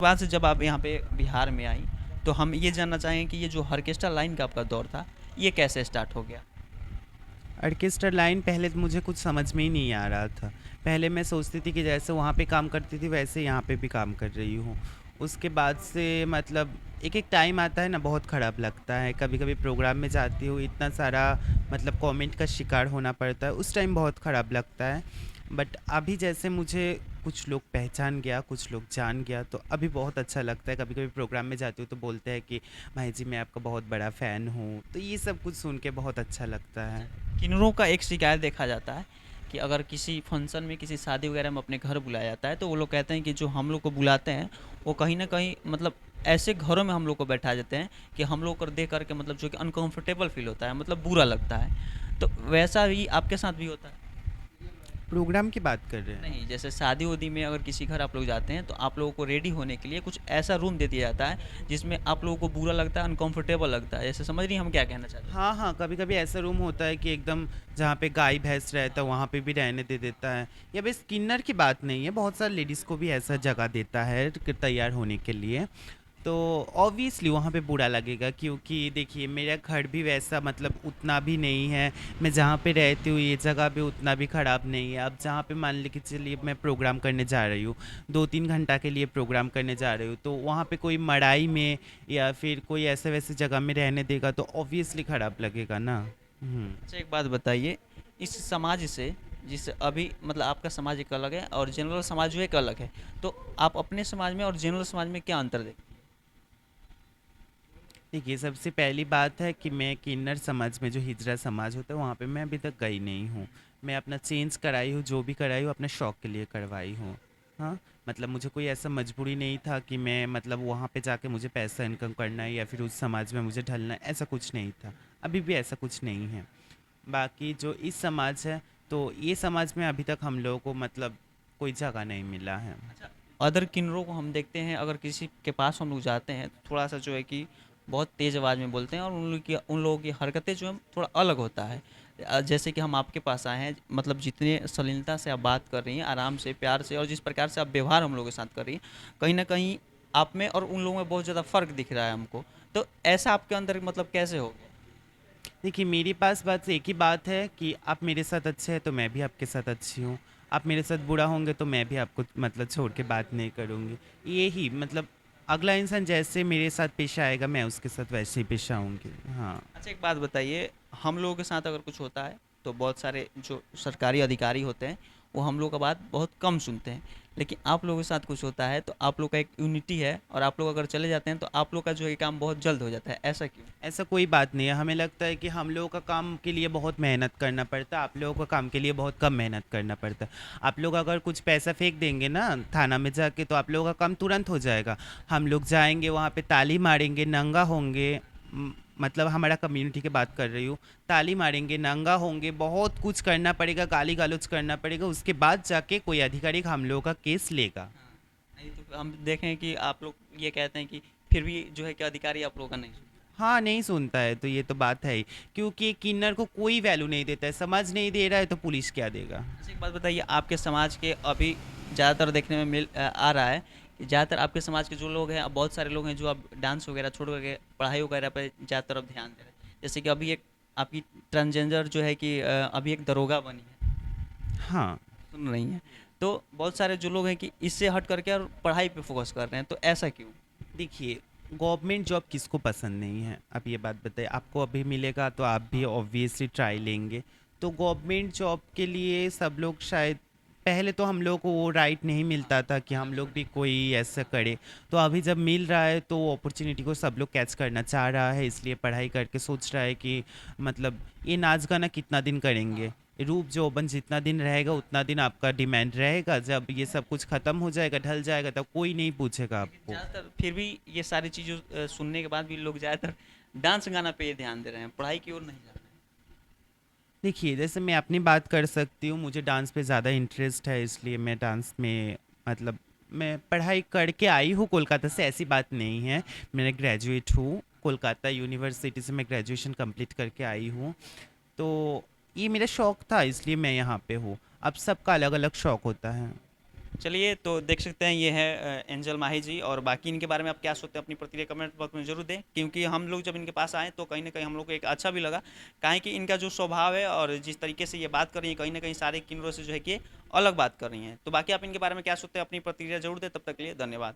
बाद से जब आप यहाँ पे बिहार में आई, तो हम ये जानना चाहेंगे कि ये जो ऑर्केस्ट्रा लाइन का आपका दौर था, ये कैसे स्टार्ट हो गया? ऑर्केस्ट्रा लाइन पहले तो मुझे कुछ समझ में ही नहीं आ रहा था। पहले मैं सोचती थी कि जैसे वहाँ पे काम करती थी वैसे यहाँ पे भी काम कर रही हूँ। उसके बाद से मतलब एक-एक टाइम आता है ना, बहुत ख़राब लगता है। कभी-कभी प्रोग्राम में जाती हूँ, इतना सारा मतलब कमेंट का शिकार होना पड़ता है, उस टाइम बहुत ख़राब लगता है। बट अभी जैसे मुझे कुछ लोग पहचान गया, कुछ लोग जान गया, तो अभी बहुत अच्छा लगता है। कभी-कभी प्रोग्राम में जाती हूँ तो बोलते हैं कि भाई जी मैं आपका बहुत बड़ा फ़ैन हूँ, तो ये सब कुछ सुन के बहुत अच्छा लगता अच्छा, है। किन्नरों का एक शिकायत देखा जाता है कि अगर किसी फंक्शन में, किसी शादी वगैरह में अपने घर बुलाया जाता है, तो वो लोग कहते हैं कि जो हम लोग को बुलाते हैं, वो कहीं न कहीं मतलब ऐसे घरों में हम लोग को बैठा देते हैं कि हम लोग को देख कर के मतलब जो कि अनकम्फ़र्टेबल फ़ील होता है, मतलब बुरा लगता है। तो वैसा ही आपके साथ भी होता है? प्रोग्राम की बात कर रहे हैं? नहीं, जैसे शादी-वादी में अगर किसी घर आप लोग जाते हैं, तो आप लोगों को रेडी होने के लिए कुछ ऐसा रूम दे दिया जाता है, जिसमें आप लोगों को बुरा लगता है, अनकम्फ़र्टेबल लगता है। जैसे समझ रही हैं हम क्या कहना चाहते हैं? हाँ, हाँ, कभी-कभी ऐसा रूम होता है कि एकदम जहाँ पे गाय-भैंस रहता है वहाँ पे भी रहने दे देता है। या बस किन्नर की बात नहीं है, बहुत सारे लेडीज़ को भी ऐसा जगह देता है कि तैयार होने के लिए। तो ऑब्वियसली वहाँ पे बुरा लगेगा, क्योंकि देखिए मेरा घर भी वैसा मतलब उतना भी नहीं है। मैं जहाँ पे रहती हूँ ये जगह भी उतना भी ख़राब नहीं है। अब जहाँ पे मान लीजिए कि चलिए मैं प्रोग्राम करने जा रही हूँ, 2-3 घंटा के लिए प्रोग्राम करने जा रही हूँ, तो वहाँ पे कोई मढ़ाई में या फिर कोई ऐसे वैसे जगह में रहने देगा तो ऑब्वियसली ख़राब लगेगा ना। अच्छा, एक बात बताइए, इस समाज से, जिस अभी मतलब आपका समाज एक अलग है और जनरल समाज जो एक अलग है, तो आप अपने समाज में और जनरल समाज में क्या अंतर देखते देखिए, सबसे पहली बात है कि मैं किन्नर समाज में, जो हिजरा समाज होता है वहाँ पे मैं अभी तक गई नहीं हूँ। मैं अपना चेंज कराई हूँ, जो भी कराई हूँ अपने शौक के लिए करवाई हूँ। हाँ, मतलब मुझे कोई ऐसा मजबूरी नहीं था कि मैं मतलब वहाँ पे जाके मुझे पैसा इनकम करना है या फिर उस समाज में मुझे ढलना है, ऐसा कुछ नहीं था। अभी भी ऐसा कुछ नहीं है। बाकी जो इस समाज है, तो ये समाज में अभी तक हम लोगों को मतलब कोई जगह नहीं मिला है। हैं? अच्छा, अदर किन्नरों को हम देखते हैं, अगर किसी के पास हम लोग जाते हैं, तो थोड़ा सा जो है कि बहुत तेज़ आवाज़ में बोलते हैं और उन लोगों की हरकतें जो है थोड़ा अलग होता है। जैसे कि हम आपके पास आए हैं, मतलब जितने शालीनता से आप बात कर रही हैं, आराम से, प्यार से, और जिस प्रकार से आप व्यवहार हम लोगों के साथ कर रही हैं, कहीं न कहीं आप में और उन लोगों में बहुत ज़्यादा फ़र्क दिख रहा है हमको। तो ऐसा आपके अंदर मतलब कैसे हो गया? देखिए, मेरे पास बस एक ही बात है कि आप मेरे साथ अच्छे हैं तो मैं भी आपके साथ अच्छी हूँ। आप मेरे साथ बुरा होंगे तो मैं भी आपको मतलब छोड़ के बात नहीं करूँगी। ये ही मतलब अगला इंसान जैसे मेरे साथ पेश आएगा मैं उसके साथ वैसे ही पेश आऊँगी। हाँ। अच्छा, एक बात बताइए, हम लोगों के साथ अगर कुछ होता है, तो बहुत सारे जो सरकारी अधिकारी होते हैं, वो हम लोग का बात बहुत कम सुनते हैं। लेकिन आप लोगों के साथ कुछ होता है, तो आप लोग का एक यूनिटी है और आप लोग अगर चले जाते हैं, तो आप लोग का जो है काम बहुत जल्द हो जाता है। ऐसा क्यों? ऐसा कोई बात नहीं है, हमें लगता है कि हम लोगों का काम के लिए बहुत मेहनत करना पड़ता है, आप लोगों का काम के लिए बहुत कम मेहनत करना पड़ता है। आप लोग अगर कुछ पैसा फेंक देंगे ना थाना में जाके तो आप लोगों का काम तुरंत हो जाएगा। हम लोग जाएंगे वहाँ पे ताली मारेंगे, नंगा होंगे, मतलब हमारा कम्युनिटी की बात कर रही हूँ। ताली मारेंगे, नंगा होंगे, बहुत कुछ करना पड़ेगा, गाली गलौज करना पड़ेगा, उसके बाद जाके कोई अधिकारी हम लोगों का केस लेगा। हाँ, नहीं तो हम देखें कि आप लोग ये कहते हैं कि फिर भी जो है कि अधिकारी आप लोगों का नहीं सुनता। हाँ, नहीं सुनता है तो ये तो बात है ही, क्योंकि किन्नर को कोई वैल्यू नहीं देता है, समाज नहीं दे रहा है तो पुलिस क्या देगा। अच्छा, एक बात बताइए, आपके समाज के अभी ज़्यादातर देखने में आ रहा है कि ज़्यादातर आपके समाज के जो लोग हैं, अब बहुत सारे लोग हैं जो अब डांस वगैरह छोड़ करके पढ़ाई वगैरह पे ज़्यादातर अब ध्यान दे रहे हैं। जैसे कि अभी एक आपकी ट्रांसजेंडर जो है कि अभी एक दरोगा बनी है, हाँ। सुन रही हैं? तो बहुत सारे जो लोग हैं कि इससे हट करके और पढ़ाई पे फोकस कर रहे हैं, तो ऐसा क्यों? देखिए, गवर्नमेंट जॉब किसको पसंद नहीं है, आप ये बात बताइए। आपको अभी मिलेगा तो आप भी ऑब्वियसली ट्राई लेंगे। तो गवर्नमेंट जॉब के लिए सब लोग शायद, पहले तो हम लोग को वो राइट नहीं मिलता था कि हम लोग भी कोई ऐसा करे। तो अभी जब मिल रहा है तो अपॉर्चुनिटी को सब लोग कैच करना चाह रहा है, इसलिए पढ़ाई करके सोच रहा है कि मतलब ये नाच गाना कितना दिन करेंगे। रूप जोबन जितना दिन रहेगा उतना दिन आपका डिमांड रहेगा, जब ये सब कुछ खत्म हो जाएगा, ढल जाएगा, तब कोई नहीं पूछेगा लेकिन आपको। ज़्यादातर फिर भी ये सारी चीज़ों सुनने के बाद भी लोग ज़्यादातर डांस गाना पे ये ध्यान दे रहे हैं, पढ़ाई की ओर नहीं जा रहे हैं। देखिए, जैसे मैं अपनी बात कर सकती हूँ, मुझे डांस पे ज़्यादा इंटरेस्ट है, इसलिए मैं डांस में मतलब मैं पढ़ाई करके आई हूँ कोलकाता से, ऐसी बात नहीं है। मैं ग्रेजुएट हूँ, कोलकाता यूनिवर्सिटी से मैं ग्रेजुएशन कंप्लीट करके आई हूँ। तो ये मेरा शौक था इसलिए मैं यहाँ पे हूँ। अब सबका अलग अलग शौक होता है। चलिए, तो देख सकते हैं ये है एंजल माही जी। और बाकी इनके बारे में आप क्या सोचते हैं अपनी प्रतिक्रिया कमेंट बॉक्स में जरूर दें, क्योंकि हम लोग जब इनके पास आए तो कहीं ना कहीं हम लोग को एक अच्छा भी लगा। काहे कि इनका जो स्वभाव है और जिस तरीके से ये बात कर रही है, कहीं ना कहीं सारे किन्नरों से जो है कि अलग बात कर रही हैं। तो बाकी आप इनके बारे में क्या सोचते हैं अपनी प्रतिक्रिया जरूर दें। तब तक के लिए धन्यवाद।